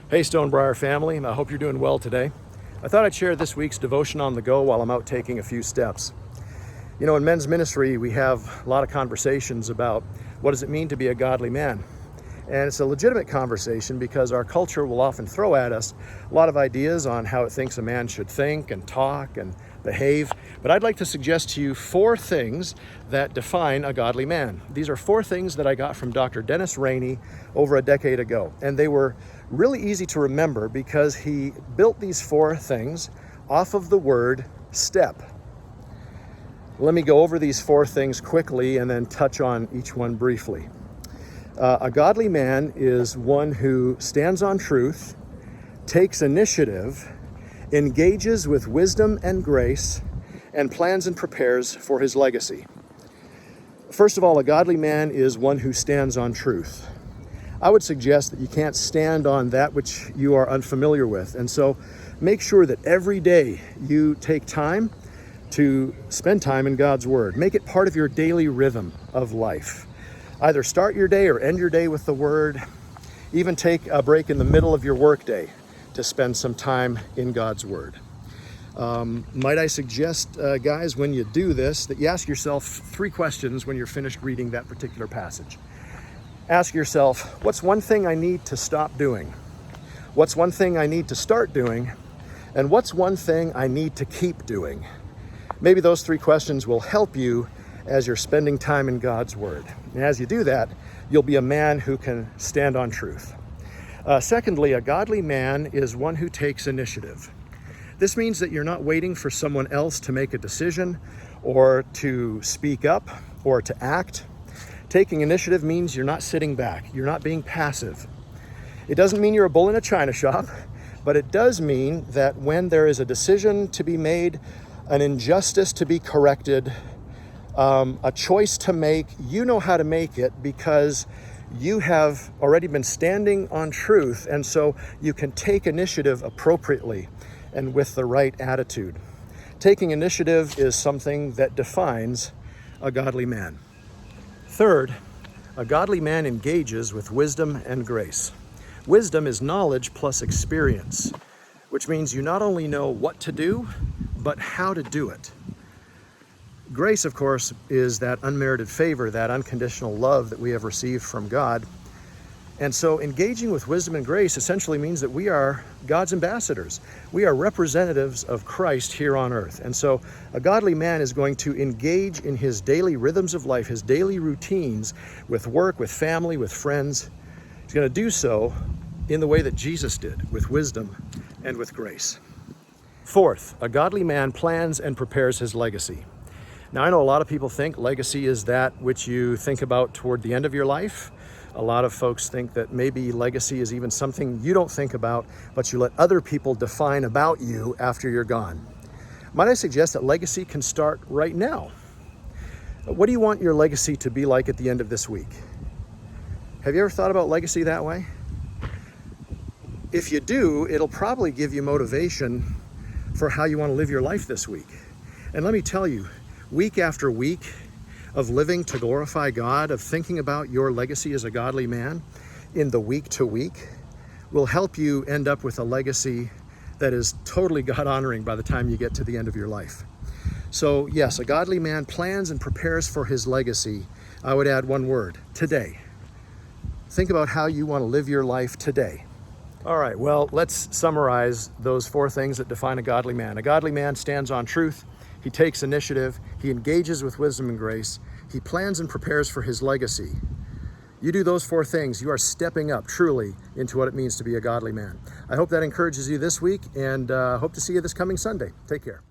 Hey Stonebriar family, I hope you're doing well today. I thought I'd share this week's devotion on the go while I'm out taking a few steps. You know, in men's ministry, we have a lot of conversations about what does it mean to be a godly man? And it's a legitimate conversation because our culture will often throw at us a lot of ideas on how it thinks a man should think and talk and behave. But I'd like to suggest to you 4 things that define a godly man. These are 4 things that I got from Dr. Dennis Rainey over a decade ago. And they were really easy to remember because he built these 4 things off of the word step. Let me go over these 4 things quickly and then touch on each one briefly. A godly man is one who stands on truth, takes initiative, engages with wisdom and grace, and plans and prepares for his legacy. First of all, a godly man is one who stands on truth. I would suggest that you can't stand on that which you are unfamiliar with. And so make sure that every day you take time to spend time in God's Word. Make it part of your daily rhythm of life. Either start your day or end your day with the Word. Even take a break in the middle of your workday to spend some time in God's Word. Might I suggest, guys, when you do this, that you ask yourself 3 questions when you're finished reading that particular passage. Ask yourself, what's one thing I need to stop doing? What's one thing I need to start doing? And what's one thing I need to keep doing? Maybe those 3 questions will help you as you're spending time in God's Word. And as you do that, you'll be a man who can stand on truth. Secondly, a godly man is one who takes initiative. This means that you're not waiting for someone else to make a decision or to speak up or to act. Taking initiative means you're not sitting back. You're not being passive. It doesn't mean you're a bull in a china shop, but it does mean that when there is a decision to be made, an injustice to be corrected, a choice to make, you know how to make it because you have already been standing on truth, and so you can take initiative appropriately and with the right attitude. Taking initiative is something that defines a godly man. Third, a godly man engages with wisdom and grace. Wisdom is knowledge plus experience, which means you not only know what to do, but how to do it. Grace, of course, is that unmerited favor, that unconditional love that we have received from God. And so engaging with wisdom and grace essentially means that we are God's ambassadors. We are representatives of Christ here on earth. And so a godly man is going to engage in his daily rhythms of life, his daily routines with work, with family, with friends. He's going to do so in the way that Jesus did, with wisdom and with grace. Fourth, a godly man plans and prepares his legacy. Now, I know a lot of people think legacy is that which you think about toward the end of your life. A lot of folks think that maybe legacy is even something you don't think about, but you let other people define about you after you're gone. Might I suggest that legacy can start right now? What do you want your legacy to be like at the end of this week? Have you ever thought about legacy that way? If you do, it'll probably give you motivation for how you want to live your life this week. And let me tell you, week after week of living to glorify God, of thinking about your legacy as a godly man in the week to week, will help you end up with a legacy that is totally God-honoring by the time you get to the end of your life. So yes, a godly man plans and prepares for his legacy. I would add one word: today. Think about how you want to live your life today. All right, well, let's summarize those 4 things that define a godly man. A godly man stands on truth. He takes initiative. He engages with wisdom and grace. He plans and prepares for his legacy. You do those 4 things, you are stepping up truly into what it means to be a godly man. I hope that encourages you this week, and hope to see you this coming Sunday. Take care.